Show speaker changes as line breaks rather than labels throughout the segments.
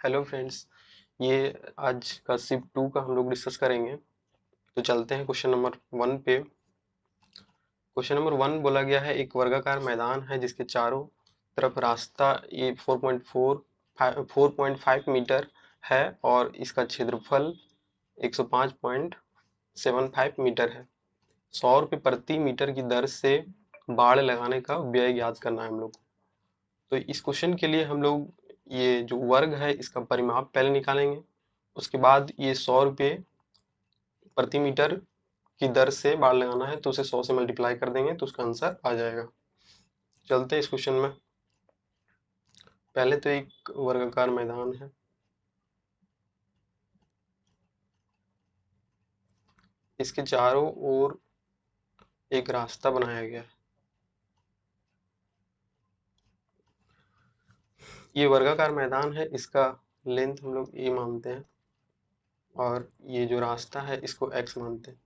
Hello friends, ये आज का शिफ्ट 2 का हम लोग डिस्कस करेंगे। तो चलते हैं क्वेश्चन नंबर 1 पे। क्वेश्चन नंबर 1 बोला गया है, एक वर्गाकार मैदान है जिसके चारों तरफ रास्ता ये 4.5 मीटर है और इसका क्षेत्रफल 105.75 मीटर है। 100 रुपये प्रति मीटर की दर से बाड़ लगाने का व्यय ज्ञात करना है हम लोग। तो इस क्वेश्चन के लिए हम लोग ये जो वर्ग है इसका परिमाप पहले निकालेंगे, उसके बाद ये 100 रुपये प्रति मीटर की दर से बाड़ लगाना है तो उसे 100 से मल्टीप्लाई कर देंगे तो उसका आंसर आ जाएगा। चलते हैं इस क्वेश्चन में। पहले तो एक वर्गाकार मैदान है, इसके चारों ओर एक रास्ता बनाया गया है। ये वर्गाकार मैदान है, इसका लेंथ हम लोग ए मानते हैं और ये जो रास्ता है इसको एक्स मानते हैं।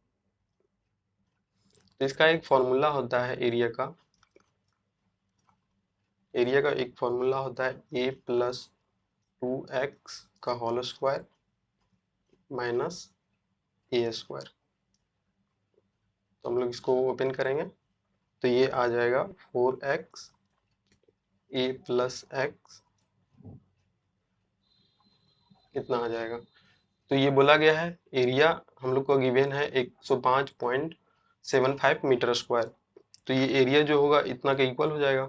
तो इसका एक फॉर्मूला होता है एरिया का। एरिया का एक फॉर्मूला होता है ए प्लस 2x का होल स्क्वायर माइनस ए स्क्वायर। तो हम लोग इसको ओपन करेंगे तो ये आ जाएगा 4x ए प्लस एक्स, इतना आ जाएगा। तो ये बोला गया है एरिया हम लोग को गिवन है 105.75 मीटर स्क्वायर। तो ये एरिया जो होगा इतना का इक्वल हो जाएगा।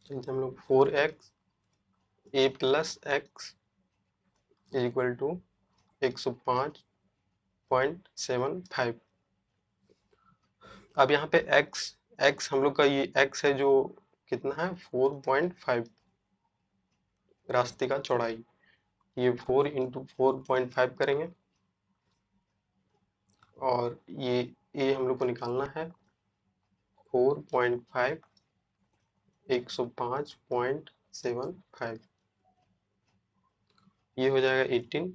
तो हम लोग 4x a plus x is equal to 105.75। अब यहाँ पे x हम लोग का ये x है जो कितना है 4.5 रास्ते का चौड़ाई। ये 4 इंटू 4.5 करेंगे और ये a हम लोग को निकालना है 4.5 105.75। ये हो जाएगा 18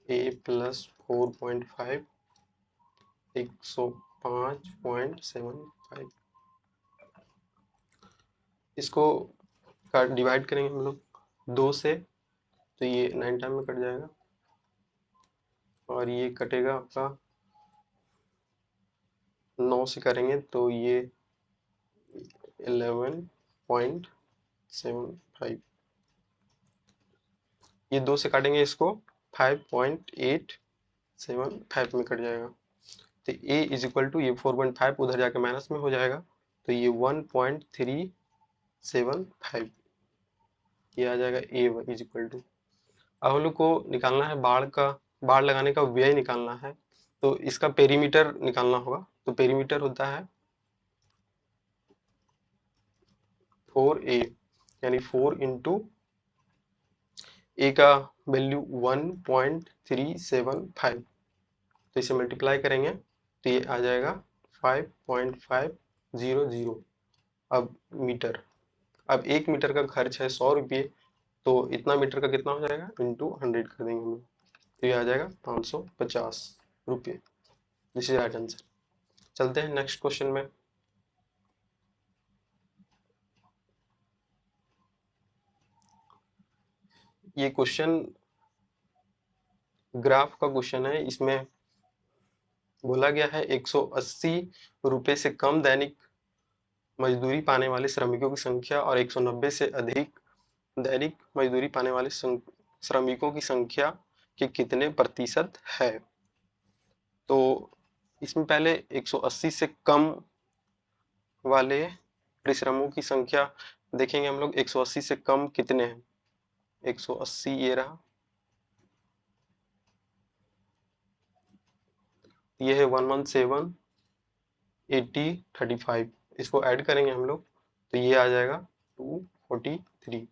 a प्लस 4.5 105.75। इसको डिवाइड करेंगे हम लोग 2 से तो ये 9 टाइम में कट जाएगा और ये कटेगा आपका 9 से करेंगे तो ये 11.75। ये 2 से काटेंगे इसको 5.875 में कट जाएगा। तो a इज इक्वल टू ये 4.5 उधर जाके माइनस में हो जाएगा तो ये 1.375 ये आ जाएगा a इज इक्वल टू। अब हम लोग को निकालना है बाड़ लगाने का व्यय निकालना है। तो इसका पेरीमीटर निकालना होगा। तो पेरीमीटर होता है 4a यानी 4 इंटू ए का वैल्यू 1.375 तो इसे मल्टीप्लाई करेंगे तो ये आ जाएगा 5.500। अब मीटर, अब 1 मीटर का खर्च है 100 रुपये तो इतना मीटर का कितना हो जाएगा इंटू 100 कर देंगे हम लोग तो ये आ जाएगा 550 रुपये। This is right answer. चलते हैं नेक्स्ट क्वेश्चन में। ये क्वेश्चन ग्राफ का क्वेश्चन है। इसमें बोला गया है 180 रुपये से कम दैनिक मजदूरी पाने वाले श्रमिकों की संख्या और 190 से अधिक दैनिक मजदूरी पाने वाले श्रमिकों की संख्या के कितने प्रतिशत है। तो इसमें पहले 180 से कम वाले परिश्रमों की संख्या देखेंगे हम लोग। 180 से कम कितने हैं। 180 ये रहा, ये है 117 80 35। इसको ऐड करेंगे हम लोग तो ये आ जाएगा 243।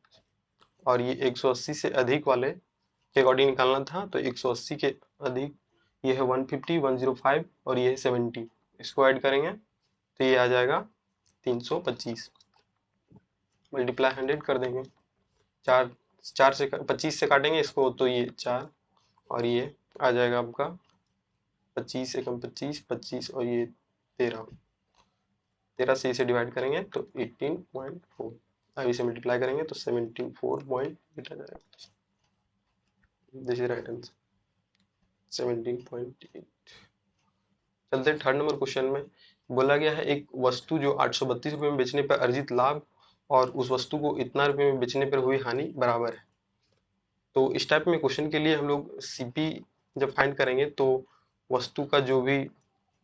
और ये 180 से अधिक वाले के अकॉर्डिंग निकालना था तो 180 के अधिक ये है 150 105 और ये है 70। इसको ऐड करेंगे तो ये आ जाएगा 325। मल्टीप्लाई 100 कर देंगे। 4 से 25 से काटेंगे इसको तो ये 4 और ये आ जाएगा आपका 25 एकम 25 25 और ये 13 से इसे डिवाइड करेंगे तो 18.4। अब इसे मल्टीप्लाई करेंगे तो 74.8 आ जाएगा। This is right answer 17.8। चलते हैं थर्ड नंबर क्वेश्चन में। बोला गया है एक वस्तु जो 832 रुपये में बेचने पर अर्जित लाभ और उस वस्तु को इतना रुपये में बेचने पर हुई हानि बराबर है। तो इस टाइप में क्वेश्चन के लिए हम लोग सीपी जब फाइंड करेंगे तो वस्तु का जो भी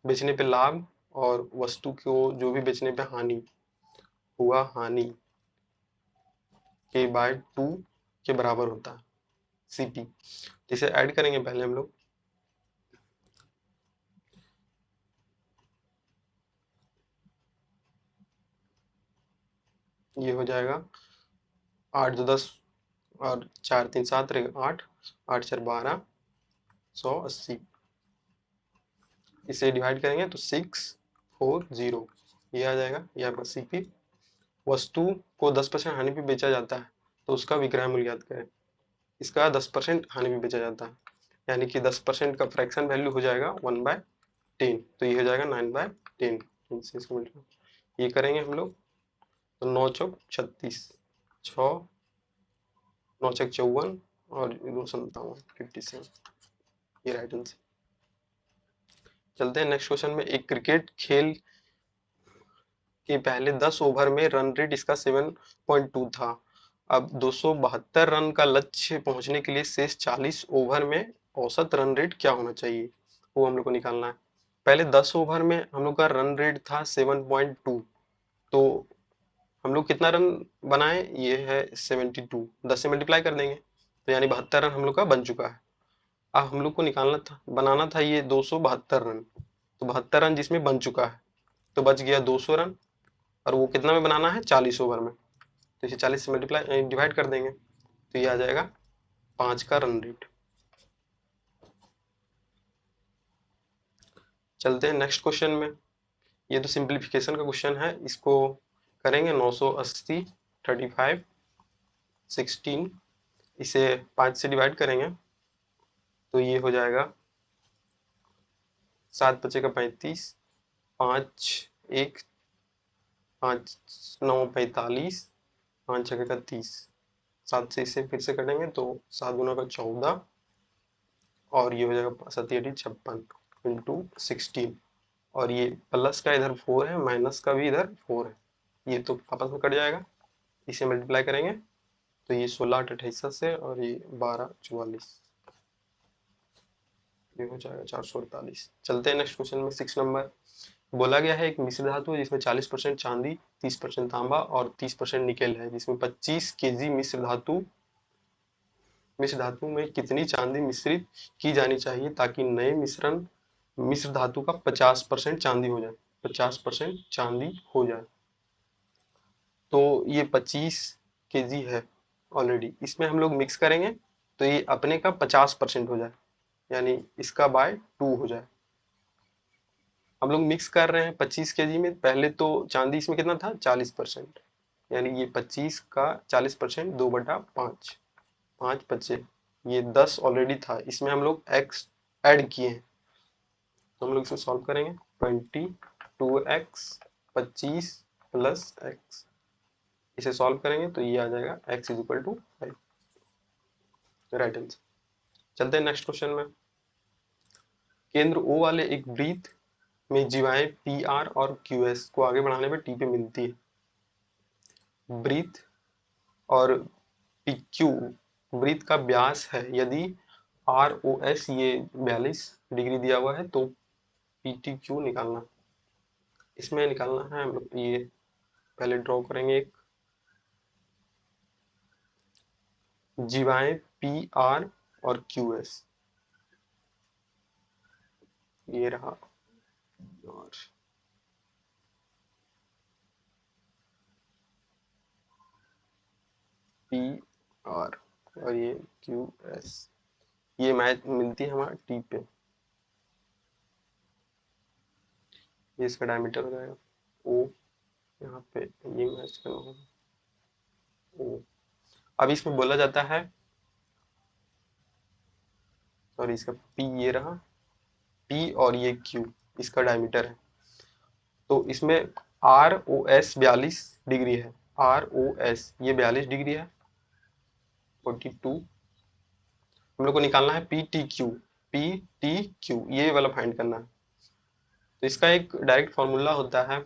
बेचने पे लाभ और वस्तु को जो भी बेचने पे हानि हुआ हानि के बाय 2 के बराबर होता है सीपी। इसे ऐड करेंगे पहले हम लोग। ये हो जाएगा 8 2 10 और 4 3 7 रहेगा 8 8 4 12 180। इसे डिवाइड करेंगे तो 640 ये आ जाएगा। ये आपका सीपी। वस्तु को 10% हानि पे बेचा जाता है तो उसका विक्रय मूल्य ज्ञात करें। इसका 10% हानि पे बेचा जाता है यानी कि 10% का फ्रैक्शन वैल्यू हो जाएगा 1/10 तो ये हो जाएगा 9/10। ये करेंगे हम लोग तो 9 चौक 36 6 9 चौक 54 और 2 57 57। ये राइट आंसर। चलते हैं नेक्स्ट क्वेश्चन में। एक क्रिकेट खेल के पहले 10 ओवर में रन रेट इसका 7.2 था। अब 272 रन का लक्ष्य पहुंचने के लिए शेष 40 ओवर में औसत रन रेट क्या होना चाहिए वो हम लोग को निकालना है। पहले 10 ओवर में हम लोग का रन रेट था 7.2 तो हम लोग कितना रन बनाए ये है 72 10 से मल्टीप्लाई कर देंगे तो यानी 72 रन हम लोग का बन चुका है। अब हम लोग को निकालना था बनाना था ये 272 रन तो 72 रन जिसमें बन चुका है तो बच गया 200 रन और वो कितना में बनाना है 40 ओवर में तो इसे 40 से मल्टीप्लाई डिवाइड कर देंगे तो ये आ जाएगा 5 का रन रेट। चलते हैं नेक्स्ट क्वेश्चन में। ये तो सिंप्लीफिकेशन का क्वेश्चन है। इसको करेंगे 980 35 16 इसे 5 से डिवाइड करेंगे तो ये हो जाएगा 7 बचे का 35 5 1 5 9 45 5 छः का 30 7 से इसे फिर से कटेंगे तो 7 गुना का 14 और ये हो जाएगा 7 56 इंटू 16 और ये प्लस का इधर 4 है माइनस का भी इधर 4 है ये तो आपस में कट जाएगा। इसे मल्टीप्लाई करेंगे तो ये 16 8 28 से और ये 12 44 ये हो जाएगा 448। चलते हैं नेक्स्ट क्वेश्चन में 6 नंबर। बोला गया है एक मिश्र धातु जिसमें 40% चांदी 30% तांबा और 30% निकेल है जिसमें 25 केजी मिश्र धातु में कितनी चांदी मिश्रित की जानी चाहिए ताकि नए मिश्र धातु का 50% चांदी हो जाए 50% चांदी हो जाए। तो ये 25 केजी है ऑलरेडी इसमें हम लोग मिक्स करेंगे तो ये अपने का 50% हो जाए यानी इसका बाय 2 हो जाए। हम लोग मिक्स कर रहे हैं 25 केजी में। पहले तो चांदी इसमें कितना था 40% यानी ये 25 का 40% 2/5 5 बचे ये 10 ऑलरेडी था इसमें हम लोग x ऐड किए हैं तो हम लोग इसे सॉल्व करेंगे 22x 25 प्लस x इसे सॉल्व करेंगे तो ये आ जाएगा x is equal to 5 right answer. चलते हैं नेक्स्ट क्वेश्चन में। केंद्र O वाले एक वृत्त में जीवाएं PR और QS को आगे बढ़ाने पर T पे मिलती है। वृत्त और PQ वृत्त का व्यास है यदि ROS ये 42 डिग्री दिया हुआ है तो PTQ निकालना। इसमें निकालना है हम लोग ये पहले ड्रॉ करेंगे एक जीवाएं PR और QS ये रहा और PR और ये QS ये मैच मिलती है हमारा T पे। ये इसका डायमीटर हो जाएगा O यहाँ पे ये मैच करना होगा O। अब इसमें बोला जाता है सॉरी इसका P ये रहा P और ये Q इसका डायमीटर है तो इसमें ROS 42 डिग्री है ROS ये 42 डिग्री है, 42। हम लोग को निकालना है PTQ ये वाला फाइंड करना है। तो इसका एक डायरेक्ट फॉर्मूला होता है,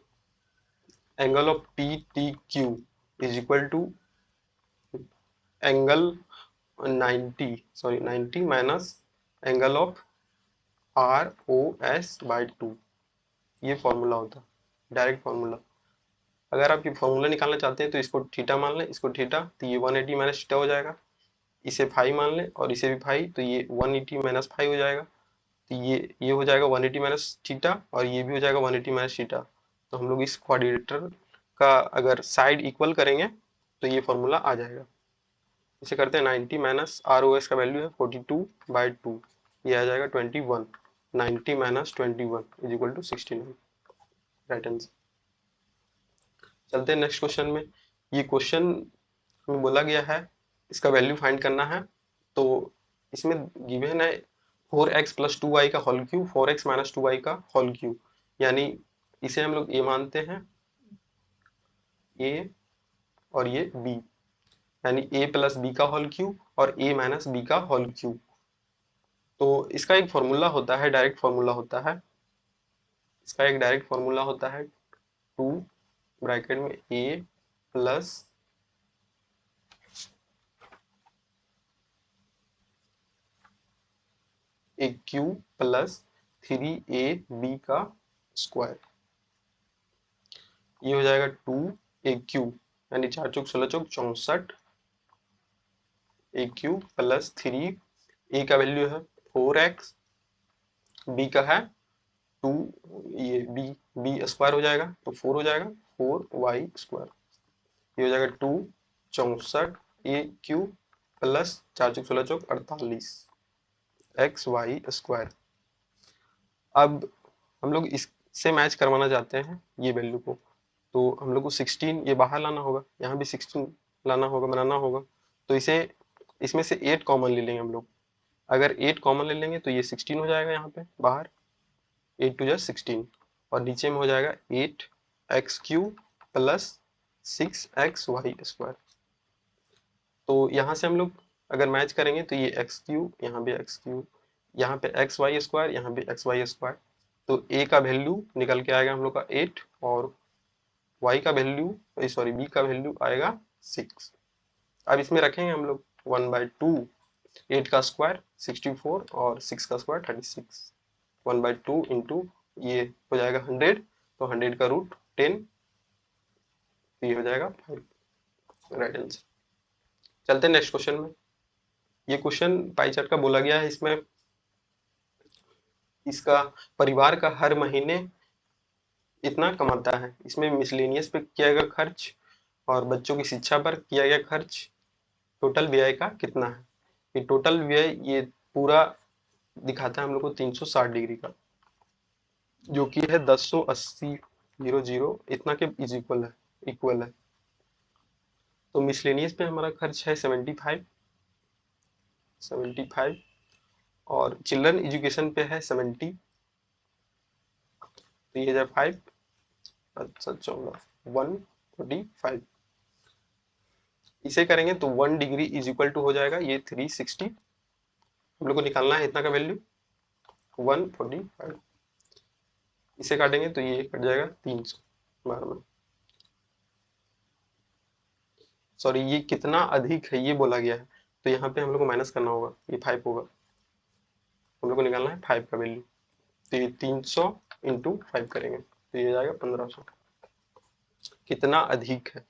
angle of PTQ is equal to angle 90 minus angle of ROS by 2। ये फॉर्मूला होता है, डायरेक्ट फॉर्मूला। अगर आप ये फॉर्मूला निकालना चाहते हैं तो इसको थीटा मान लें, इसको थीटा, तो ये 180 माइनस थीटा हो जाएगा। इसे फाइव मान लें और इसे भी फाइव, तो ये 180 माइनस फाइव हो जाएगा। तो ये हो जाएगा 180 माइनस थीटा और ये भी हो जाएगा 180 माइनस थीटा। तो हम लोग इस क्वाड्रेटर का अगर साइड इक्वल करेंगे तो ये फॉर्मूला आ जाएगा। इसे करते हैं 90 माइनस ROS का वैल्यू है 42/2, ये आ जाएगा 21। 90 minus 21 is equal to 69, right answer. चलते हैं नेक्स्ट क्वेश्चन में। ये क्वेश्चन में बोला गया है इसका वैल्यू फाइंड करना है। तो इसमें गिवन है 4x प्लस 2y का whole cube, 4x minus 2y का होल क्यूब, यानी इसे हम लोग ये मानते हैं a और ये b, यानी a प्लस बी का होल क्यूब और a माइनस बी का होल क्यूब। तो इसका एक फॉर्मूला होता है, डायरेक्ट फॉर्मूला होता है, इसका एक डायरेक्ट फॉर्मूला होता है 2 ब्रैकेट में a plus A Q plus 3ab का स्क्वायर, ये हो जाएगा 2aq, यानी 4 चौक 16 चौक 64, aq प्लस 3, a का वैल्यू है 4x, b का है 2, ये b स्क्वायर हो जाएगा तो 4 हो जाएगा, 4y स्क्वायर, ये हो जाएगा 2 64 aq प्लस 4 चौक 16 चौक 48 xy स्क्वायर। अब हम लोग इससे मैच करवाना चाहते हैं ये वैल्यू को, तो हम लोग को 16 ये बाहर लाना होगा, यहाँ भी 16 लाना होगा, बनाना होगा। तो इसे इसमें से 8 कॉमन ले लेंगे हम लोग। अगर 8 कॉमन ले लेंगे तो ये 16 हो जाएगा यहाँ पे बाहर, 8 टू 16, और नीचे में हो जाएगा 8x³ प्लस 6xy स्क्वायर। तो यहाँ से हम लोग अगर मैच करेंगे तो ये x³, यहाँ भी x³, यहाँ पे xy स्क्वायर, यहाँ भी xy स्क्वायर। तो a का वैल्यू निकल के आएगा हम लोग का 8 और y का वैल्यू सॉरी b का वैल्यू आएगा 6। अब इसमें रखेंगे हम लोग 1/2, 8 का स्क्वायर 64 और 6 का स्क्वायर 36, 1/2 इंटू ये हो जाएगा 100, तो 100 का रूट 10, तो ये हो जाएगा 5, राइट आंसर। चलते हैं नेक्स्ट क्वेश्चन में। ये क्वेश्चन पाई चार्ट का बोला गया है, इसमें इसका परिवार का हर महीने इतना कमाता है, इसमें मिसलेनियस पे किया गया खर्च और बच्चों की शिक्षा पर किया गया खर्च, टोटल व्यय का कितना है। ये टोटल व्यय ये पूरा दिखाता है हम लोग को 360 डिग्री का, जो कि है 1080 00 इतना के इज इक्वल है। तो मिसलेनियस पे हमारा खर्च है 75 और चिल्ड्रन एजुकेशन पे है 70, तो ये है 5, अच्छा 145। इसे करेंगे तो 1 डिग्री इज इक्वल टू हो जाएगा ये 360, हम लोग को निकालना है इतना का वैल्यू 145। इसे काटेंगे तो ये कट जाएगा 300 बार में, सॉरी ये कितना अधिक है ये बोला गया है, तो यहाँ पे हम लोग को माइनस करना होगा, ये 5 होगा, हम लोग को निकालना है 5 का वैल्यू। तो ये 300 इंटू 5 करेंगे तो ये जाएगा 1500, कितना अधिक है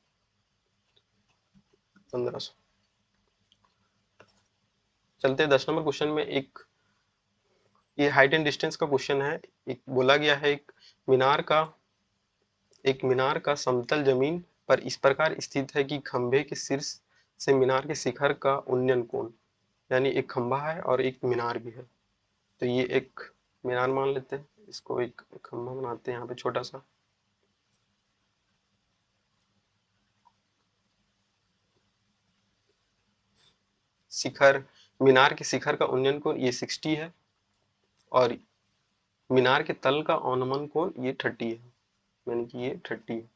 1500। चलते हैं 10 नंबर क्वेश्चन में। ये हाइट एंड डिस्टेंस का क्वेश्चन है। एक बोला गया है एक मीनार का समतल जमीन पर इस प्रकार स्थित है कि खंभे के शीर्ष से मीनार के शिखर का उन्नयन कोण, यानी एक खंभा है और एक मीनार भी है। तो ये एक मीनार मान लेते हैं, इसको एक खंभा बनाते हैं यहाँ पे छोटा सा। शिखर, मीनार के शिखर का उन्नयन कोण ये 60 है और मीनार के तल का अवनमन कोण ये 30 है, यानी कि ये 30 है।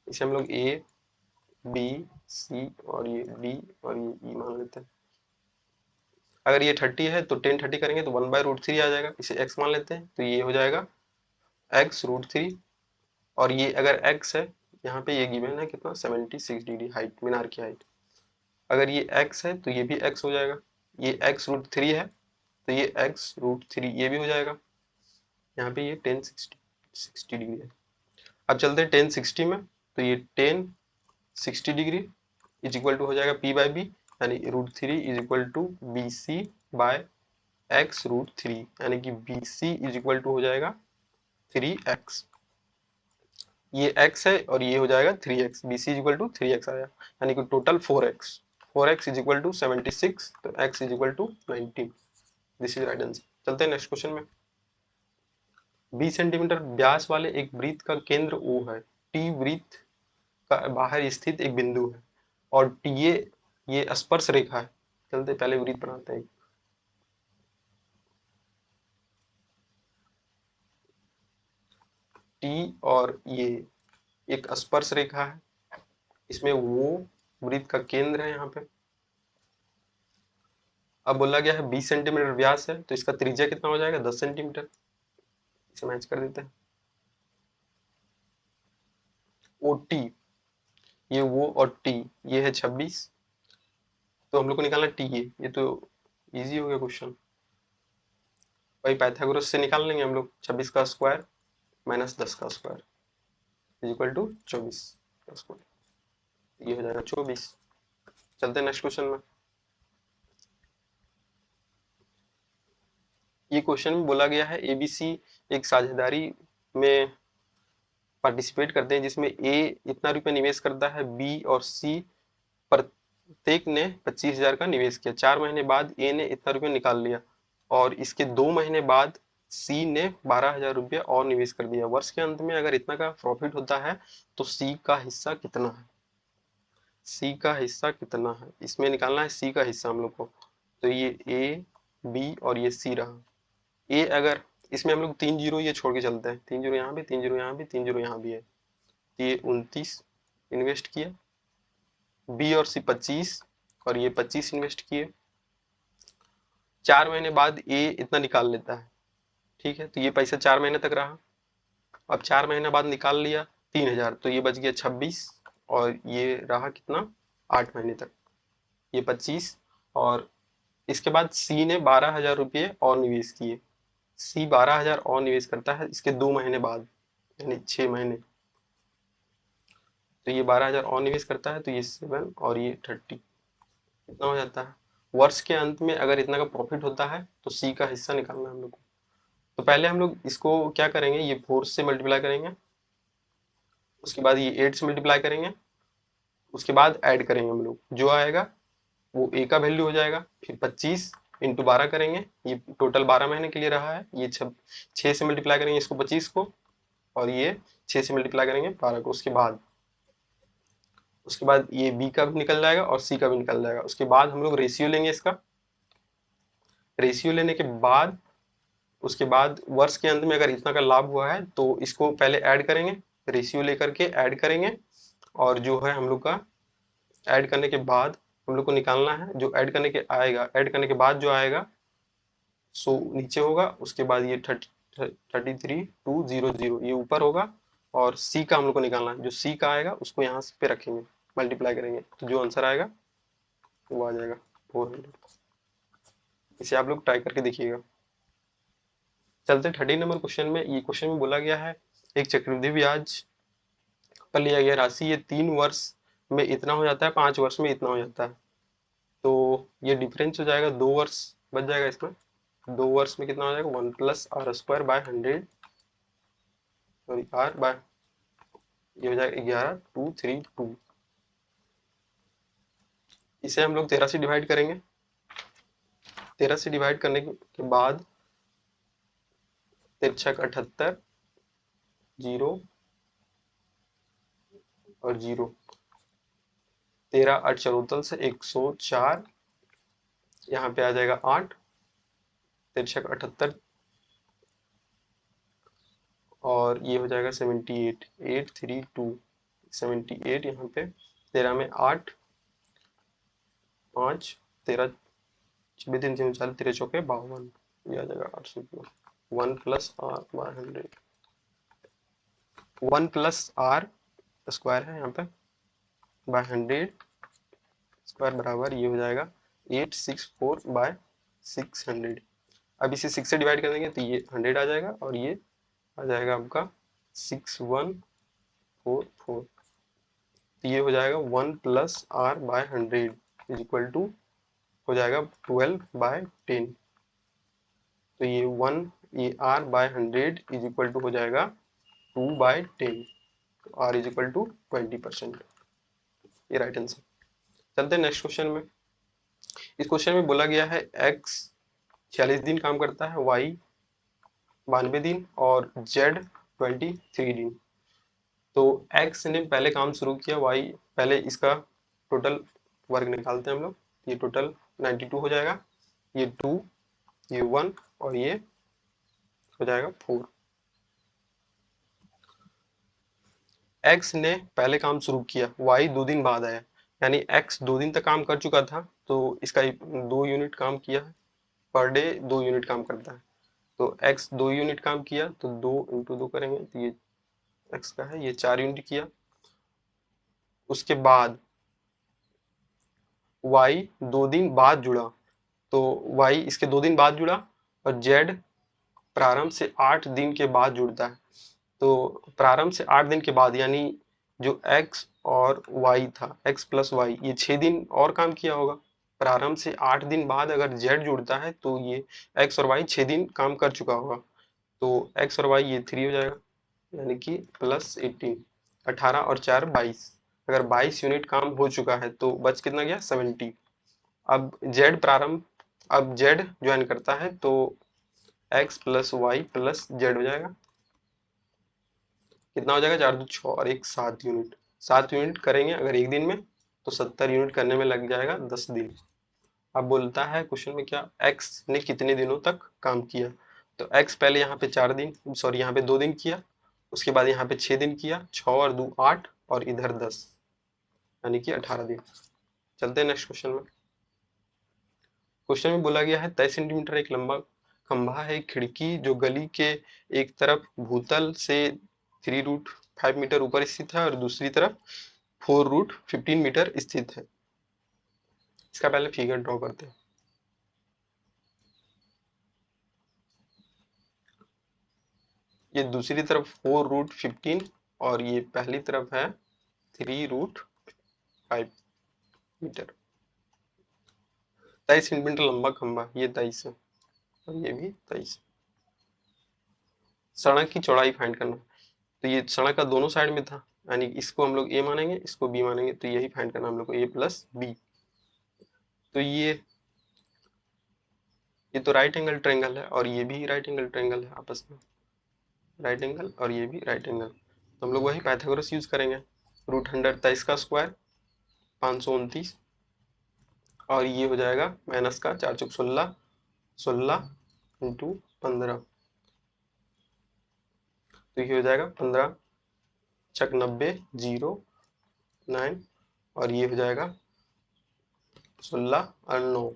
इसे हम लोग ए बी सी और ये डी और ये ई मान लेते हैं। अगर ये 30 है तो 10 30 करेंगे तो 1/√3 आ जाएगा, इसे x मान लेते हैं तो ये हो जाएगा x√3। और ये अगर x है, यहाँ पे ये गिवन है कितना 76 डिग्री हाइट, मीनार की हाइट। अगर ये x है तो ये भी x हो जाएगा, ये x√3 है तो ये x√3 ये भी हो जाएगा। यहाँ पे ये 1060 डिग्री है। अब चलते हैं 1060 में, तो ये 1060 डिग्री इज इक्वल टू हो जाएगा p/b, यानी √3 is equal to bc by x√3, यानी कि bc इज इक्वल टू हो जाएगा 3x। ये x है और ये हो जाएगा 3x, bc is equal to 3x आया, यानी कि total 4x। 4x is equal to 76, तो x is equal to 19। This is right answer. चलते हैं नेक्स्ट क्वेश्चन में। 20 सेंटीमीटर व्यास वाले एक वृत्त का केंद्र O है, T वृत्त का बाहर स्थित एक बिंदु है और TA ये स्पर्श रेखा है। चलते पहले वृत्त बनाते हैं। T और ये एक स्पर्श रेखा है, इसमें वो वृत्त का केंद्र है यहाँ पे। अब बोला गया है 20 सेंटीमीटर व्यास है, तो इसका त्रिज्या कितना हो जाएगा 10 सेंटीमीटर। इसे मैच कर देते हैं। OT ये वो और T ये है 26, तो हम लोग को निकालना TA। ये तो इजी हो गया क्वेश्चन, भाई पाइथागोरस से निकाल लेंगे हम लोग। 26 का स्क्वायर माइनस 10 का स्क्वायर इज इक्वल टू 24 का स्क्वायर, ये हो जाएगा 24। चलते हैं नेक्स्ट क्वेश्चन में। ये क्वेश्चन में बोला गया है ABC एक साझेदारी में पार्टिसिपेट करते हैं, जिसमें A इतना रुपया निवेश करता है, B और C प्रत्येक ने 25,000 का निवेश किया। 4 महीने बाद A ने इतना रुपया निकाल लिया और इसके 2 महीने बाद C ने 12,000 रुपया और निवेश कर दिया। वर्ष के अंत में अगर इतना का प्रॉफिट होता है तो C का हिस्सा कितना है? C का हिस्सा कितना है, इसमें निकालना है C का हिस्सा हम लोग को। तो ये A B और ये C रहा। ए अगर इसमें हम लोग 3 जीरो ये छोड़ के चलते हैं, 3 जीरो यहाँ भी, 3 जीरो यहाँ भी, 3 जीरो यहाँ भी है, ये 29 इन्वेस्ट किए। बी और सी 25 और ये 25 इन्वेस्ट किए। 4 महीने बाद ए इतना निकाल लेता है, ठीक है, तो ये पैसा 4 महीने तक रहा। अब 4 महीने बाद निकाल लिया 3,000, तो ये बच गया 26 और ये रहा कितना 8 महीने तक, ये 25। और इसके बाद सी ने 12,000 रुपये और निवेश किए। सी 12,000 और निवेश करता है इसके 2 महीने बाद, यानी 6 महीने। तो ये 12,000 और निवेश करता है, तो ये 7 और ये 30 इतना हो जाता है। वर्ष के अंत में अगर इतना का प्रॉफिट होता है तो सी का हिस्सा निकालना है हम लोग को। तो पहले हम लोग इसको क्या करेंगे, ये 4 से मल्टीप्लाई करेंगे, उसके बाद ये 8 से मल्टीप्लाई करेंगे, उसके बाद ऐड करेंगे हम लोग, जो आएगा वो ए का वैल्यू हो जाएगा। फिर 25 इंटू 12 करेंगे, ये टोटल 12 महीने के लिए रहा है। ये 6 से मल्टीप्लाई करेंगे इसको 25 को, और ये 6 से मल्टीप्लाई करेंगे 12 को। उसके बाद ये बी का भी निकल जाएगा और सी का भी निकल जाएगा। उसके बाद हम लोग रेशियो लेंगे इसका। रेशियो लेने के बाद उसके बाद वर्ष के अंत में अगर इतना का लाभ हुआ है तो इसको पहले ऐड करेंगे, रेशियो लेकर के ऐड करेंगे, और जो है हम लोग का ऐड करने के बाद हम लोग को निकालना है, जो ऐड करने के आएगा, ऐड करने के बाद जो आएगा सो नीचे होगा। उसके बाद ये 33,200 ये ऊपर होगा, और सी का हम लोग को निकालना है। जो सी का आएगा उसको यहाँ पे रखेंगे, मल्टीप्लाई करेंगे, तो जो आंसर आएगा वो आ जाएगा 400। इसे आप लोग ट्राई करके देखिएगा। चलते 30 नंबर क्वेश्चन में। ये क्वेश्चन में बोला गया है एक चक्रवृद्धि ब्याज पर लिया गया राशि ये 3 वर्ष में इतना हो जाता है, 5 वर्ष में इतना हो जाता है। तो ये डिफरेंस हो जाएगा 2 वर्ष बच जाएगा इसमें। 2 वर्ष में कितना हो जाएगा 1 plus r square by 100, sorry r by, ये हो जाएगा 11,232। इसे हम लोग 13 से डिवाइड करेंगे। 13 से डिवाइड करने के बाद 13 78 जीरो और जीरो, 13 8 चरोतल से 104, यहाँ पे आ जाएगा 8, 13 78 और ये हो जाएगा 78, 832 78 यहाँ पे 13 में 8, 5, 13, 3 40, 13 चौके 52, ये आ जाएगा 800 kilo. 1 plus r by 100, 1 plus r square है यहाँ पे बाय 100 स्क्वायर बराबर ये हो जाएगा 864 बाय 600। अब इसे 6 से डिवाइड कर देंगे तो ये 100 आ जाएगा और ये आ जाएगा आपका 6144। तो ये हो जाएगा 1 plus r by 100 is equal to हो जाएगा 12 बाय 10। तो ये r by 100 is equal to हो जाएगा 2 बाय 10। तो आर इज इक्वल टू 20%, ये राइट आंसर। चलते हैं नेक्स्ट क्वेश्चन में। इस क्वेश्चन में बोला गया है एक्स 46 दिन काम करता है, वाई 92 दिन और जेड 23 दिन। तो एक्स ने पहले काम शुरू किया, वाई पहले इसका टोटल वर्क निकालते हैं हम लोग। ये टोटल 92 हो जाएगा, ये 2, ये 1 और ये हो जाएगा 4। एक्स ने पहले काम शुरू किया, वाई 2 दिन बाद आया, यानी एक्स 2 दिन तक काम कर चुका था तो इसका 2 यूनिट काम किया है, पर डे 2 यूनिट काम करता है। तो एक्स 2 यूनिट काम किया तो 2 इंटू 2 करेंगे तो ये एक्स का है, ये 4 यूनिट किया। उसके बाद y 2 दिन बाद जुड़ा, तो y इसके 2 दिन बाद जुड़ा और z प्रारंभ से 8 दिन के बाद जुड़ता है। तो प्रारंभ से 8 दिन के बाद यानी जो x और y था, x प्लस y, ये 6 दिन और काम किया होगा। प्रारंभ से 8 दिन बाद अगर z जुड़ता है तो ये x और y 6 दिन काम कर चुका होगा। तो x और y ये 3 हो जाएगा, यानी कि प्लस 18, 18 और 4 22। अगर 22 यूनिट काम हो चुका है तो बच कितना गया 70। अब z ज्वाइन करता है तो x plus y plus z हो जाएगा। कितना हो जाएगा 4 2 6 और 1 7 यूनिट। 7 यूनिट करेंगे अगर एक दिन में तो 70 यूनिट करने में लग जाएगा 10 दिन। अब बोलता है क्वेश्चन में क्या x ने कितने दिनों तक काम किया। तो x पहले यहाँ पे 4 दिन, सॉरी यहाँ पे 2 दिन किया, उसके बाद यहाँ पे 6 दिन किया, 6 और 2 8 और इधर 10, यानी कि 18 दिन। चलते हैं नेक्स्ट क्वेश्चन में। क्वेश्चन में बोला गया है 23 सेंटीमीटर एक लंबा खंभा है, खिड़की जो गली के एक तरफ भूतल से 3√5 मीटर ऊपर स्थित है और दूसरी तरफ 4√15 मीटर स्थित है। इसका पहले फिगर ड्रॉ करते हैं। ये दूसरी तरफ 4√15 और ये पहली तरफ है 3√5 मीटर। 23 सेंटीमीटर लंबा खंभा, ये 23 है और ये भी 23। सड़क की चौड़ाई फाइंड करना। तो ये सड़क का दोनों साइड में था, यानी इसको हम लोग ए मानेंगे, इसको बी मानेंगे, तो यही फाइंड करना हम लोग को, ए प्लस बी। तो ये तो राइट एंगल ट्रायंगल है और ये भी राइट एंगल ट्रायंगल है, आपस में राइट एंगल और ये भी राइट एंगल। तो हम लोग वही पाइथागोरस यूज करेंगे। √100 23 का स्क्वायर 529 और ये हो जाएगा माइनस का 4 चौक 16, 16 इंटू 15, तो ये हो जाएगा 15 छक 90 0 9 और ये हो जाएगा 16 और 9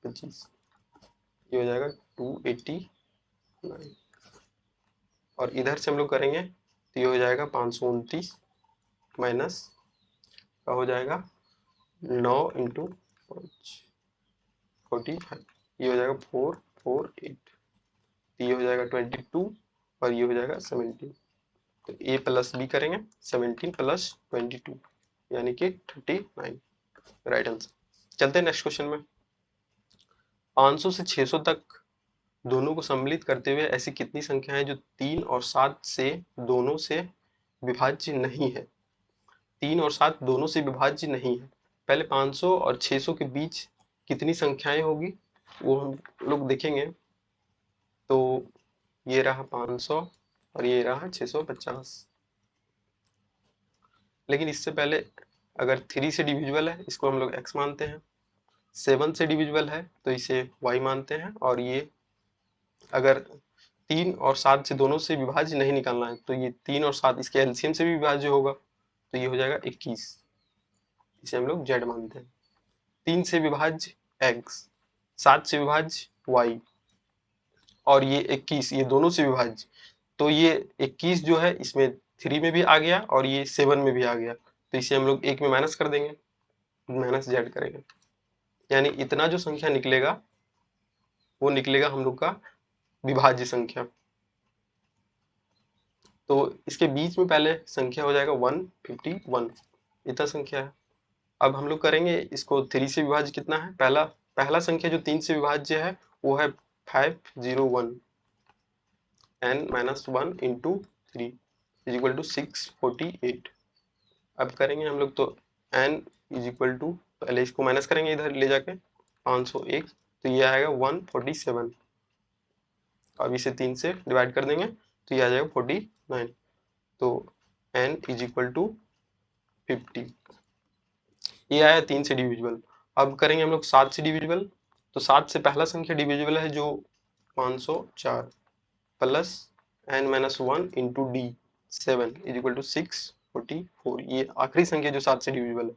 25, ये हो जाएगा 289 और इधर से हम लोग करेंगे तो ये हो जाएगा 529 माइनस का हो जाएगा 9 इंटू 45, ये हो जाएगा 448, तो ये हो जाएगा 22 और ये हो जाएगा 17। तो a प्लस बी करेंगे 17 प्लस 22 यानी कि 39, राइट आंसर। चलते हैं नेक्स्ट क्वेश्चन में। 500 से 600 तक दोनों को सम्मिलित करते हुए ऐसी कितनी संख्या है जो 3 और 7 से दोनों से विभाज्य नहीं है। 3 और 7 दोनों से विभाज्य नहीं है। पहले 500 और 600 के बीच कितनी संख्याएं होगी वो हम लोग देखेंगे। तो ये रहा 500 और ये रहा 650। लेकिन इससे पहले अगर 3 से डिविजिबल है इसको हम लोग x मानते हैं, 7 से डिविजिबल है तो इसे y मानते हैं, और ये अगर 3 और 7 से दोनों से विभाज्य नहीं निकालना है तो ये 3 और 7 इसके एलसीएम से भी विभाज्य होगा, तो ये हो जाएगा 21। इसे हम लोग z मानते हैं। 3 से विभाज्य x, 7 से विभाज्य y और ये 21, ये दोनों से विभाज्य, तो ये 21 जो है इसमें 3 में भी आ गया और ये 7 में भी आ गया, तो इसे हम लोग 1 में माइनस कर देंगे, माइनस z करेंगे, यानी इतना जो संख्या निकलेगा वो निकलेगा हम लोग का विभाज्य संख्या। तो इसके बीच में पहले संख्या हो जाएगा 151, इतना संख्या है। अब हम लोग करेंगे इसको 3 से विभाज्य कितना है, पहला संख्या जो 3 से विभाज्य है वो है 501, n minus 1 into 3 is equal to 648। अब करेंगे हम लोग तो n इज इक्वल टू, पहले इसको माइनस करेंगे इधर ले जाके 501, तो ये आएगा 147। अब इसे 3 से डिवाइड कर देंगे तो ये आ जाएगा 49, तो n इज इक्वल टू 50। ये आया 3 से डिविजिबल। अब करेंगे हम लोग 7 से डिविजिबल, तो 7 से पहला संख्या डिविजिबल है जो 504 plus n minus 1 into d 7 is equal to 644, ये आखिरी संख्या जो 7 से डिविजिबल है।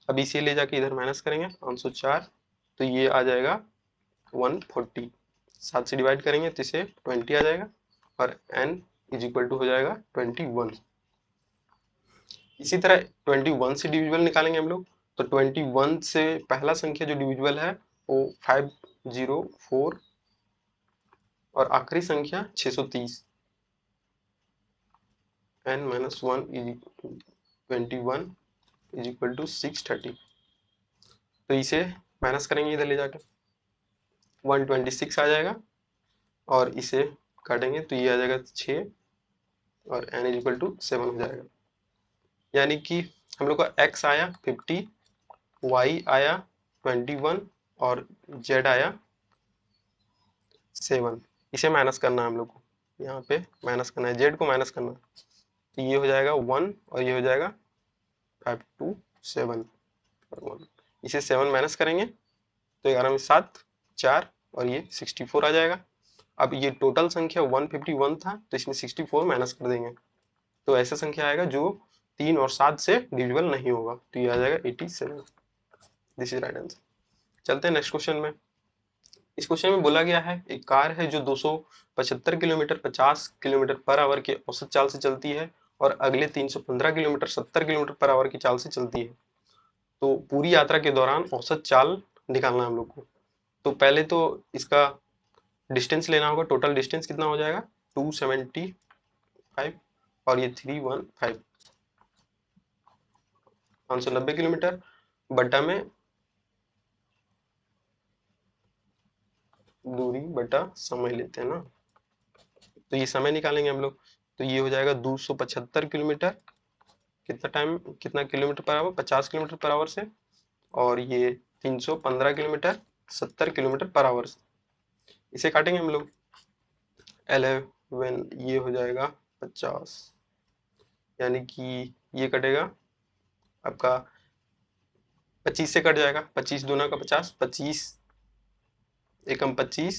अब इसे ले जाके इधर माइनस करेंगे 504, तो ये आ जाएगा 140, 7 से डिवाइड करेंगे तो इसे 20 आ जाएगा और n इज इक्वल टू हो जाएगा 21। इसी तरह 21 से डिविजिबल निकालेंगे हम लोग, तो 21 से पहला संख्या जो डिविजिबल है वो 504 और आखिरी संख्या 630, n minus 1 is 21 is equal to 630, तो इसे माइनस करेंगे इधर ले जाके 126 आ जाएगा और इसे काटेंगे तो ये आ जाएगा 6 और n इज इक्वल टू 7 हो जाएगा। यानी कि हम लोग का x आया 50, y आया 21 और z आया 7। इसे माइनस करना है हम लोग को, यहाँ पे माइनस करना है, z को माइनस करना है, तो ये हो जाएगा 1 और ये हो जाएगा 527 और 1, इसे 7 माइनस करेंगे तो 11 में 7 4 और ये 64 आ जाएगा। अब ये टोटल संख्या 151 था तो इसमें 64 माइनस कर देंगे, तो ऐसा संख्या आएगा जो 3 और 7 से डिविजिबल नहीं होगा, तो ये आ जाएगा 87। This is right answer. चलते हैं नेक्स्ट क्वेश्चन में। इस क्वेश्चन में बोला गया है एक कार है जो 275 किलोमीटर 50 किलोमीटर पर आवर के औसत चाल से चलती है और अगले 315 किलोमीटर 70 किलोमीटर पर आवर की चाल से चलती है, तो पूरी यात्रा के दौरान औसत चाल निकालना है हम लोग को। तो पहले तो इसका डिस्टेंस लेना होगा, टोटल डिस्टेंस कितना हो जाएगा 275 और ये 315, 590 किलोमीटर बटा में दूरी बटा समय लेते हैं ना, तो ये समय निकालेंगे हम लोग, तो ये हो जाएगा 275 किलोमीटर, कितना टाइम कितना kilometre per hour 50 kilometre per hour से, और ये 315 किलोमीटर 70 किलोमीटर पर आवर से। इसे काटेंगे हम लोग 11, ये हो जाएगा 50, यानी कि ये कटेगा आपका 25 से कट जाएगा, 25 दूना का 50, 25 एकम 25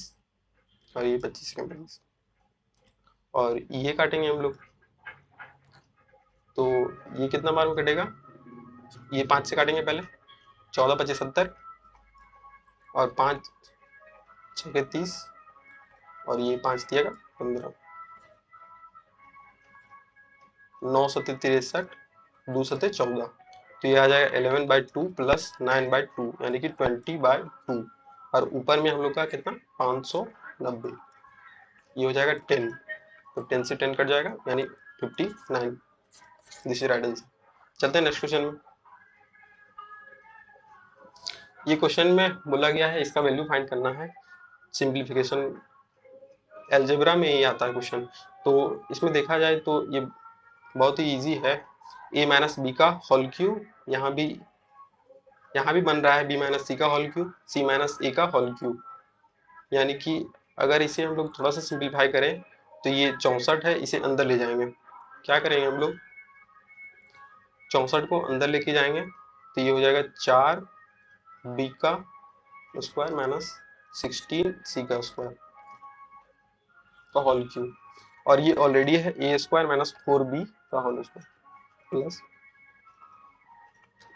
और ये 25 एकम 25, और ये काटेंगे हम लोग तो ये कितना बार में कटेगा, ये 5 से काटेंगे पहले, 14 25 70 और 5 6 30 और ये 5 दिएगा 15, 9 सत्ते 63 2 सत्ते 14, तो ये आ जाएगा 11/2 प्लस 9/2 यानी कि 20/2 और ऊपर में हम लोग का कितना 590, ये हो जाएगा 10, तो 10 से 10 कट जाएगा यानी 59। This is right answer. चलते हैं नेक्स्ट क्वेश्चन में। ये क्वेश्चन में बोला गया है इसका वैल्यू फाइंड करना है, सिंप्लीफिकेशन अलजेब्रा में ये आता है क्वेश्चन। तो इसमें देखा जाए तो ये बहुत ही इजी है, a माइनस बी का होल क्यूब, यहाँ भी बन रहा है b माइनस सी का होल क्यूब, c माइनस ए का होल क्यूब, यानी कि अगर इसे हम लोग थोड़ा सा सिंप्लीफाई करें तो ये 64 है, इसे अंदर ले जाएंगे, क्या करेंगे हम लोग 64 को अंदर लेके जाएंगे तो ये हो जाएगा 4 b का स्क्वायर माइनस 16 c का स्क्वायर का होल क्यूब, और ये ऑलरेडी है a स्क्वायर माइनस 4b का whole square plus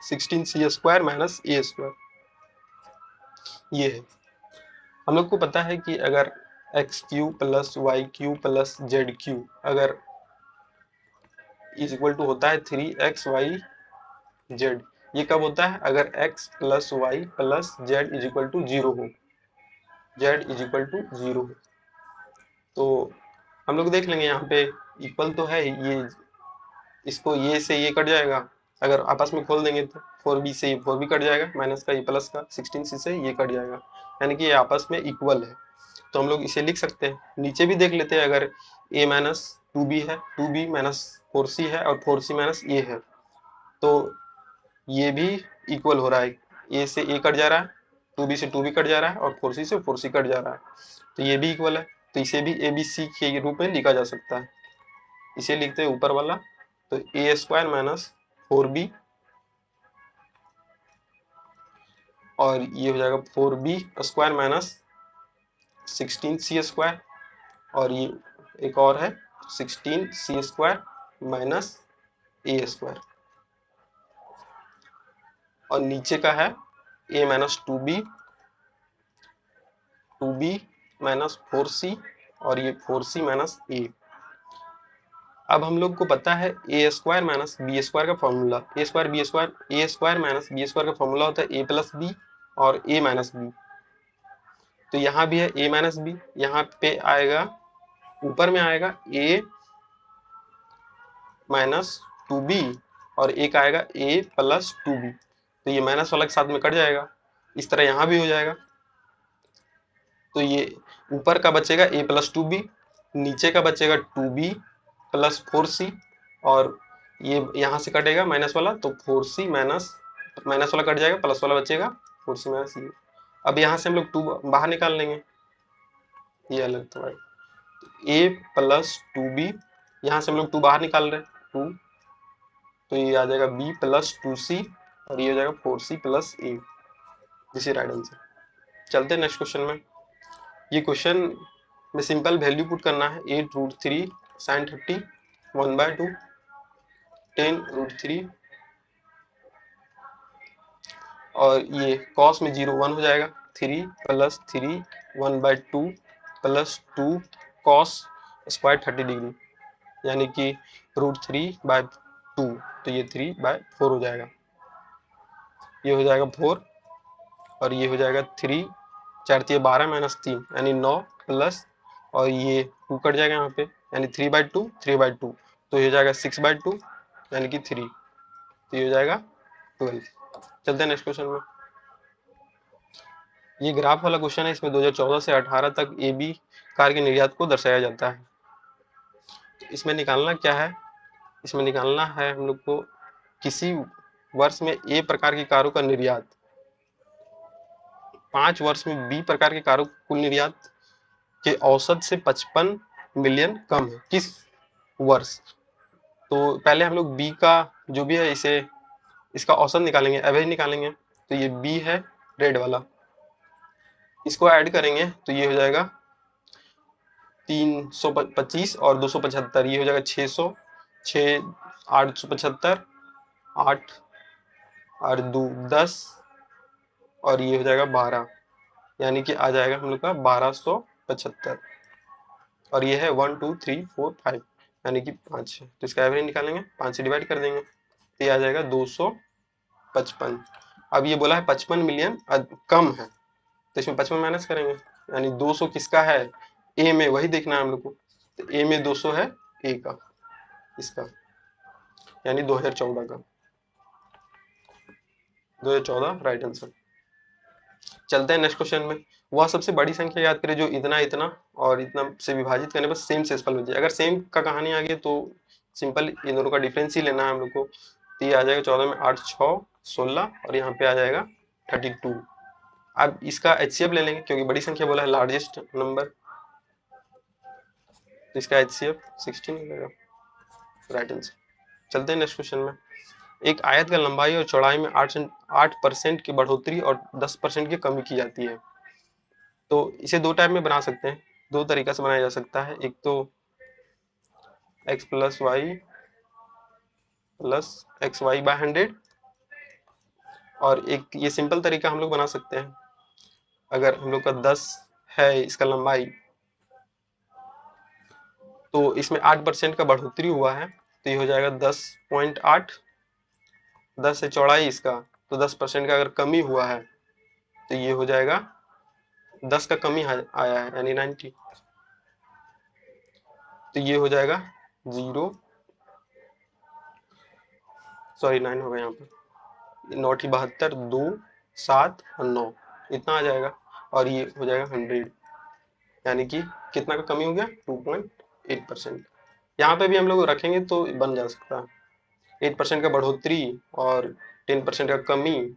16c² minus a²। ये है, हम लोग को पता है कि अगर x³ plus y³ plus z³ अगर इज इक्वल टू होता है 3xyz, ये कब होता है? अगर x plus y plus z is equal to 0 हो, z इज इक्वल टू 0 हो। तो हम लोग देख लेंगे यहाँ पे इक्वल तो है, ये इसको ये से ये कट जाएगा, अगर आपस में खोल देंगे तो 4b से ये 4b कट जाएगा, माइनस का ये प्लस का 16c से ये कट जाएगा, यानी कि ये आपस में इक्वल है। तो हम लोग इसे लिख सकते हैं। नीचे भी देख लेते हैं, अगर a माइनस 2b है, 2b माइनस 4c है और 4c माइनस a है, तो ये भी इक्वल हो रहा है, a से a कट जा रहा है, 2b से 2b कट जा रहा है और 4c से 4c कट जा रहा है, तो ये भी इक्वल है। तो इसे भी abc के रूप में लिखा जा सकता है। इसे लिखते हैं ऊपर वाला, तो a² माइनस 4b और ये हो जाएगा 4b² माइनस 16c² और ये एक और है 16c² माइनस a², और नीचे का है a minus 2b minus 4c और ये 4c माइनस a। अब हम लोग को पता है a² माइनस b² का फॉर्मूला, a² माइनस b² का फॉर्मूला होता है a प्लस बी और a माइनस बी। तो यहाँ भी है a माइनस बी, यहाँ पे आएगा ऊपर में आएगा a माइनस 2b और एक आएगा a प्लस 2b, तो ये माइनस वाला के साथ में कट जाएगा, इस तरह यहाँ भी हो जाएगा। तो ये ऊपर का बचेगा a प्लस 2b, नीचे का बचेगा 2b प्लस 4c और ये यहाँ से कटेगा माइनस वाला, तो 4c माइनस वाला कट जाएगा, प्लस वाला बचेगा 4c माइनस ये। अब यहाँ से हम लोग 2 बाहर निकाल लेंगे, ये अलग तो a प्लस 2b, यहाँ से हम लोग 2 बाहर निकाल रहे हैं 2, तो ये आ जाएगा b प्लस 2c और ये हो जाएगा 4c plus a, this is right answer. चलते हैं नेक्स्ट क्वेश्चन में। ये क्वेश्चन में सिंपल वैल्यू पुट करना है, 8√3 sin 30 1/2 10√3 और ये cos में 0 1 हो जाएगा, 3 plus 3 1/2 plus 2 cos square 30 degree, यानी कि √3/2, तो ये 3/4 हो जाएगा, ये हो जाएगा 4 और ये हो जाएगा 3 4 12 माइनस 3 यानी 9 प्लस और ये 2 कट जाएगा यहाँ पे, यानी 3/2 तो ये हो जाएगा 6/2 यानी कि 3, तो ये हो जाएगा 12। चलते हैं नेक्स्ट क्वेश्चन में। ये ग्राफ वाला क्वेश्चन है, इसमें 2014 से 18 तक AB कार के निर्यात को दर्शाया जाता है। तो इसमें निकालना क्या है? इसमें निकालना है हम लोग को किसी वर्ष में A प्रकार की कारों का निर्यात 5 वर्ष में B प्रकार के कारों कुल निर्यात के औसत से 55 मिलियन कम है किस वर्ष। तो पहले हम लोग B का जो भी है इसे इसका औसत निकालेंगे, एवरेज निकालेंगे, तो ये B है रेड वाला, इसको ऐड करेंगे तो ये हो जाएगा 325 और 275, ये हो जाएगा 600, 6 875, 8 और 2 10 और ये हो जाएगा 12, यानी कि आ जाएगा हम लोग का 1275 और ये है 1 2 3 4 5 यानी कि 5 है, तो इसका एवरेज निकालेंगे, 5 से डिवाइड कर देंगे तो ये आ जाएगा 255। अब ये बोला है 55 मिलियन कम है, तो इसमें 55 माइनस करेंगे, यानी 200 किसका है? ए में, वही देखना है हम लोग को, तो ए में 200 है ए का, इसका यानी 2014 का, 2014 राइट आंसर। चलते हैं नेक्स्ट क्वेश्चन में। वह सबसे बड़ी संख्या याद करें जो इतना इतना और इतना से विभाजित करने पर सेम शेषफल बन जाए। अगर सेम का कहानी आ गई तो सिंपल इन दोनों का डिफरेंस ही लेना है हम लोग को, तो ये आ जाएगा 14 में 8 6 16 और यहाँ पे आ जाएगा 32। अब इसका HCF ले लेंगे क्योंकि बड़ी संख्या बोला है, लार्जेस्ट नंबर, तो इसका HCF 16 मिलेगा, राइट आंसर। चलते हैं नेक्स्ट क्वेश्चन में। एक आयत का लंबाई और चौड़ाई में 8% की बढ़ोतरी और 10% की कमी की जाती है। तो इसे दो टाइप में बना सकते हैं, दो तरीका से बनाया जा सकता है। एक तो x plus y plus x y by 100 और एक ये सिंपल तरीका हम लोग बना सकते हैं, अगर हम लोग का 10 है इसका लंबाई, तो इसमें 8% का बढ़ोतरी हुआ है, तो ये हो जाएगा 10.8। 10 है चौड़ाई इसका, तो 10% का अगर कमी हुआ है तो ये हो जाएगा 10 का कमी आया है यानी 90, तो ये हो जाएगा 0, सॉरी 9 होगा यहाँ पर, 9 की 72, 2, 7 और 9 इतना आ जाएगा, और ये हो जाएगा 100, यानी कि कितना का कमी हो गया 2.8%। यहाँ पे भी हम लोग रखेंगे तो बन जा सकता है 8% का बढ़ोतरी और 10% का कमी,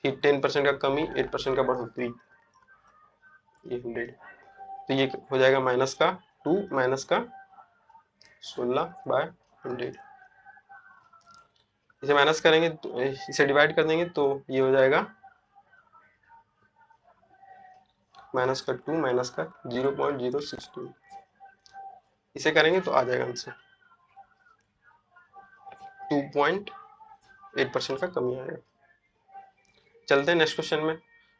फिर 10% का कमी 8% का बढ़ोतरी, ये 100, तो ये हो जाएगा माइनस का 2 माइनस का 16/100। इसे माइनस करेंगे तो इसे डिवाइड कर देंगे तो ये हो जाएगा माइनस का 2 माइनस का 0.062, इसे करेंगे तो आ जाएगा आंसर 2.8% का कमी आएगा। चलते हैं नेक्स्ट क्वेश्चन में।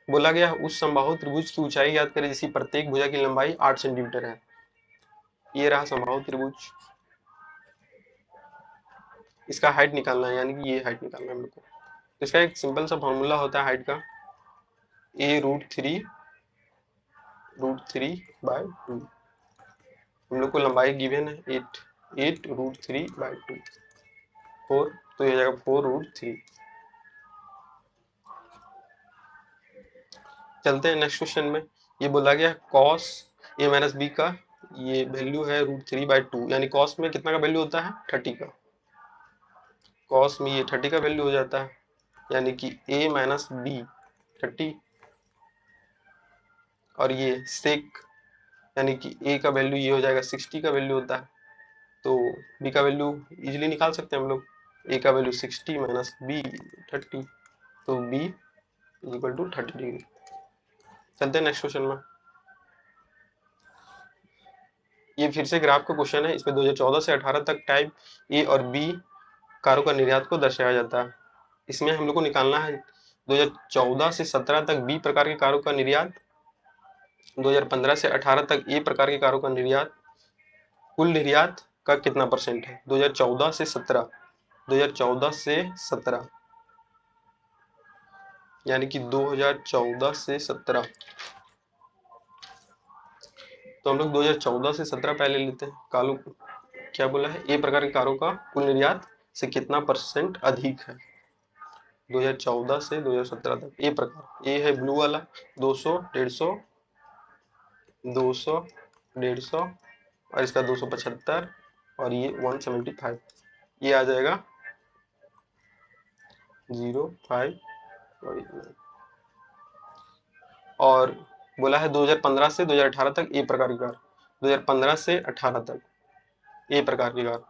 बोला गया उस समबाहु त्रिभुज की ऊंचाई याद करें जिसकी प्रत्येक भुजा की लंबाई 8 सेंटीमीटर है। ये रहा समबाहु त्रिभुज, इसका हाइट निकालना है, यानी कि ये हाइट निकालना है हम लोग को। तो इसका एक सिंपल सा फॉर्मूला होता है हाइट का, a√3/2। हम लोग को लंबाई गिवन है 8√3/2, 4, तो ये हो जाएगा 4√3। चलते हैं नेक्स्ट क्वेश्चन में। ये बोला गया cos a माइनस बी का ये वैल्यू है √3/2, यानी cos में कितना का वैल्यू होता है 30 का, cos में ये 30 का वैल्यू हो जाता है, यानी कि a माइनस बी 30, और ये sec यानी कि a का वैल्यू ये हो जाएगा 60 का वैल्यू होता है, तो b का वैल्यू इजीली निकाल सकते हैं हम लोग, a का वैल्यू 60 माइनस b 30, तो b इक्वल टू 30 डिग्री। चलते हैं नेक्स्ट क्वेश्चन में। ये फिर से ग्राफ का क्वेश्चन है, इसमें 2014 से 18 तक टाइप ए और बी कारों का निर्यात को दर्शाया जाता है। इसमें हम लोग को निकालना है 2014 से 17 तक बी प्रकार के कारों का निर्यात, 2015 से 18 तक ए प्रकार के कारों का निर्यात, कुल निर्यात का कितना परसेंट है 2014 से 17, 2014 से 17 यानी कि 2014 से 17, तो हम लोग 2014 से 17 पहले लेते हैं। कारों क्या बोला है, ए प्रकार के कारों का कुल निर्यात से कितना परसेंट अधिक है 2014 से 2017 तक। ए प्रकार, ए है ब्लू वाला 200, 150, 200, 150 और इसका 275 और ये 175, ये आ जाएगा 0, 5 और बोला है 2015 से 2018 तक ए प्रकार की कार, 2015 से 18 तक ए प्रकार की कार,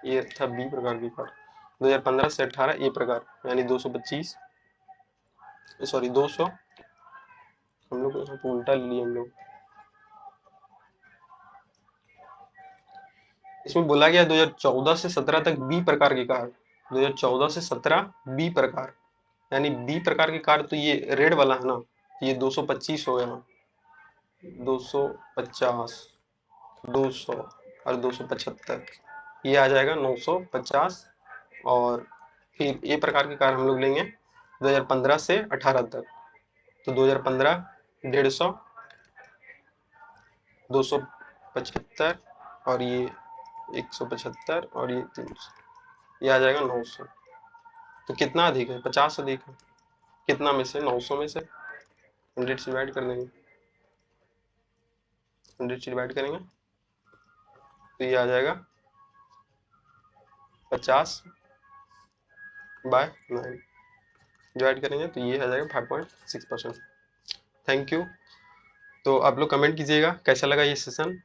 ये था बी प्रकार की कार, 2015 से 18 ए प्रकार यानी 225, सॉरी 200, हम लोग यहाँ पे उल्टा ले लिए हम लोग। इसमें बोला गया 2014 से 17 तक बी प्रकार की कार, 2014 से 17 बी प्रकार, यानी बी प्रकार की कार, तो ये रेड वाला है ना, ये 225 हो गया, 250, 200 और 275, ये आ जाएगा 950। और फिर ए प्रकार की कार हम लोग लेंगे 2015 से 18 तक, तो 2015 150, 275 और ये 175 और ये 300, ये आ जाएगा 900। तो कितना अधिक है 50 अधिक है, कितना में से 900 में से 100 से डिवाइड कर देंगे, 100 से डिवाइड करेंगे तो ये आ जाएगा 50/9, डिवाइड करेंगे तो ये आ जाएगा 5.6%। Thank you. तो आप लोग कमेंट कीजिएगा कैसा लगा ये सेशन।